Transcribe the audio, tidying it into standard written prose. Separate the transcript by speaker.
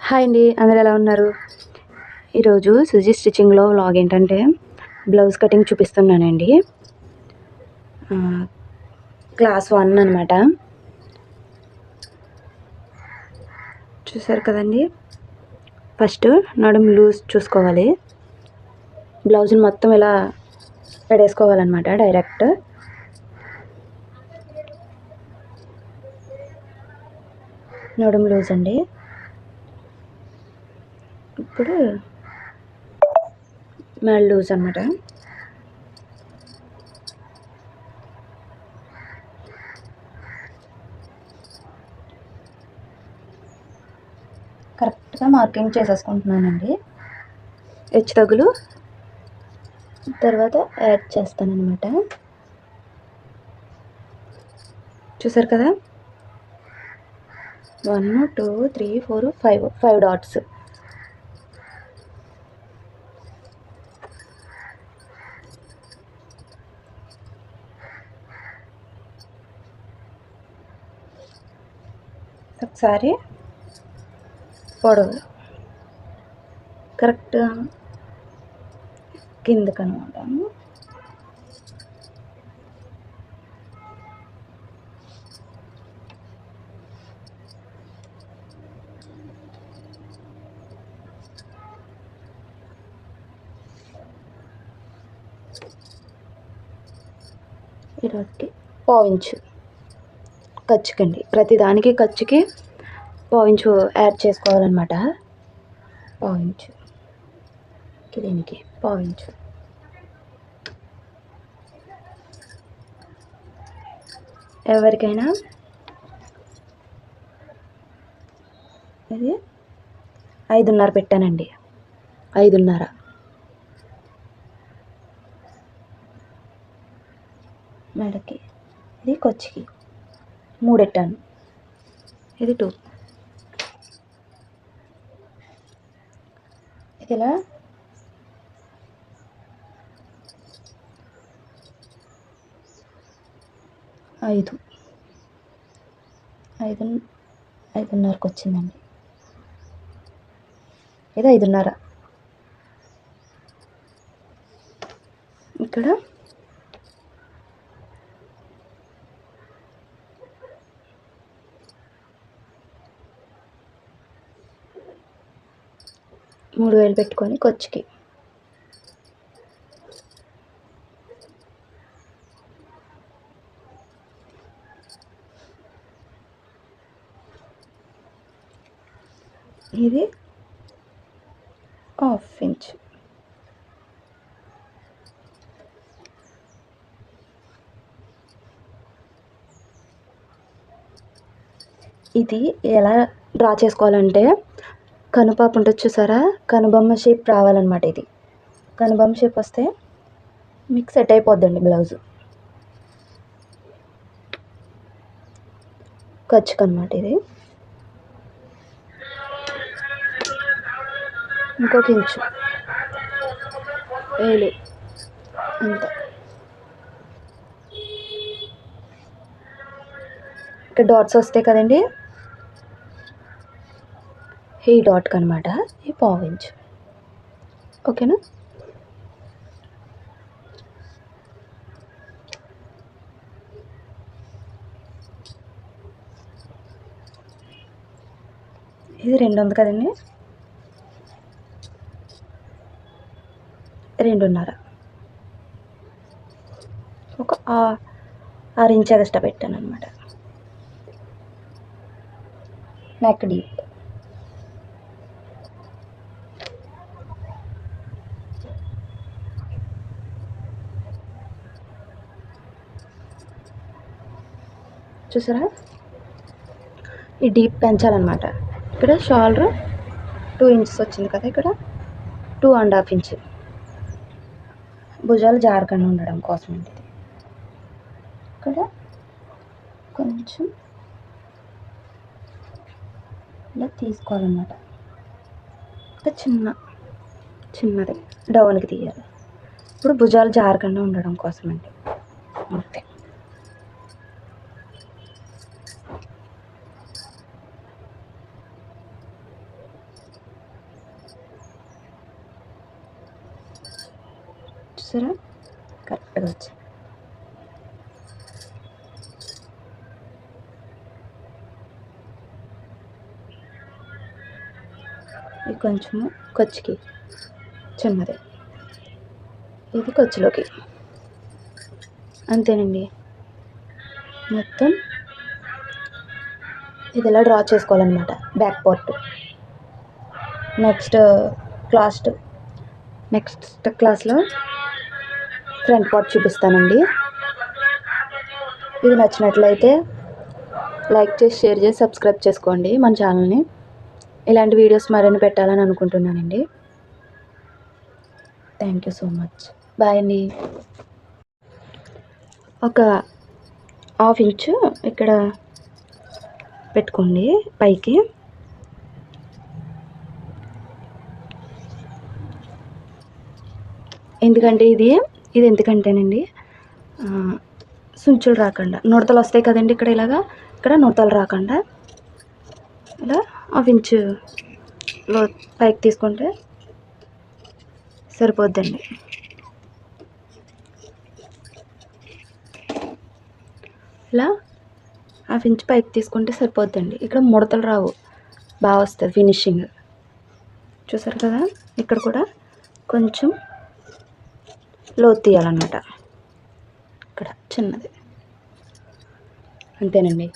Speaker 1: Hi అండి, అందరు ఎలా ఉన్నారు? ఈరోజు సుజీ స్టిచ్చింగ్లో వ్లాగ్ ఏంటంటే బ్లౌజ్ కటింగ్ చూపిస్తున్నానండి. క్లాస్ 1 అనమాట. చూసారు కదండి. ఫస్ట్ నడుము లూజ్ చూసుకోవాలి. బ్లౌజ్ని మొత్తం ఇలా పెడేసుకోవాలన్నమాట. డైరెక్ట్ నడుము లూజ్ అండి. ఇప్పుడు మెడ లూజ్ అనమాట. కరెక్ట్గా మార్కింగ్ చేసేసుకుంటున్నానండి. హెచ్చు తగులు తర్వాత యాడ్ చేస్తానన్నమాట. చూసారు కదా, 1 2 3 4 5 డాట్స్. ఒకసారి పొడవు కరెక్ట్గా కిందకు అనమాట. ఈరోజుకి పావించు ఖర్చుకండి. ప్రతిదానికి ఖర్చుకి పావించు యాడ్ చేసుకోవాలన్నమాట. పావించు దీనికి పావించు. ఎవరికైనా ఇది 5.5 పెట్టానండి. 5.5 మెడకి, ఇది కొచ్చికి 3 పెట్టాను. ఇది 2. ఇది ఇలా 5.5కి వచ్చిందండి. ఇది 5.5. ఇక్కడ మూడు వేలు పెట్టుకొని కొచ్చికి. ఇది 1/2 ఇంచ్. ఇది ఎలా డ్రా చేసుకోవాలంటే, కనుపాప ఉంటుంది చూసారా, కనుబొమ్మ షేప్ రావాలన్నమాట. ఇది కనుబొమ్మ షేప్ వస్తే మీకు సెట్ అయిపోద్దండి బ్లౌజు. ఖర్చుకు అనమాట. ఇది ఇంకొక ఇంచు వేలు అంత. ఇక్కడ డాట్స్ వస్తాయి కదండి, ఈ డాట్కి అనమాట ఈ 1/2 ఇంచ్. ఓకేనా. ఇది 2 ఉంది కదండి, 2.5 ఒక 6 ఇంచ్ ఎక్స్ట్రా పెట్టాను అనమాట. నెక్ డీప్ చూసారా. ఈ డీప్ పెంచాలన్నమాట. ఇక్కడ షోల్డర్ 2 ఇంచెస్ వచ్చింది కదా, ఇక్కడ 2.5 ఇంచ్. భుజాలు జారకుండా ఉండడం కోసం అండి. ఇది ఇక్కడ కొంచెం ఇలా తీసుకోవాలన్నమాట. ఇక్కడ చిన్నది డౌన్కి తీయాలి. ఇప్పుడు భుజాలు జారకుండా ఉండడం కోసం అండి. అంతే. చూసారా కరెక్ట్గా వచ్చి. ఇది కొంచెము ఖర్చుకి చిన్నది, ఇది ఖర్చులోకి. అంతేనండి. మొత్తం ఇది ఇలా డ్రా చేసుకోవాలన్నమాట బ్యాక్ పార్ట్. నెక్స్ట్ క్లాస్లో ఫ్రంట్ పార్ట్ చూపిస్తానండి. ఇది నచ్చినట్లయితే లైక్ చేసి, షేర్ చేసి, సబ్స్క్రైబ్ చేసుకోండి మన ఛానల్ని. ఇలాంటి వీడియోస్ మరిన్ని పెట్టాలని అనుకుంటున్నానండి. Thank you so much. Bye అండి. ఒక 1/2 ఇంచు ఇక్కడ పెట్టుకోండి పైకి. ఎందుకంటే ఇది ఎందుకంటేనండి సుంచులు రాకుండా, నుడతలు వస్తాయి కదండి ఇక్కడ నుడతలు రాకుండా ఇలా 1/2 ఇంచులో పైకి తీసుకుంటే సరిపోద్దండి. ఇలా 1/2 ఇంచు పైకి తీసుకుంటే సరిపోద్దండి. ఇక్కడ ముడతలు రావు, బాగా వస్తుంది ఫినిషింగ్. చూసారు కదా, ఇక్కడ కూడా కొంచెం లోతు తీయాలన్నమాట, ఇక్కడ చిన్నది. అంతేనండి.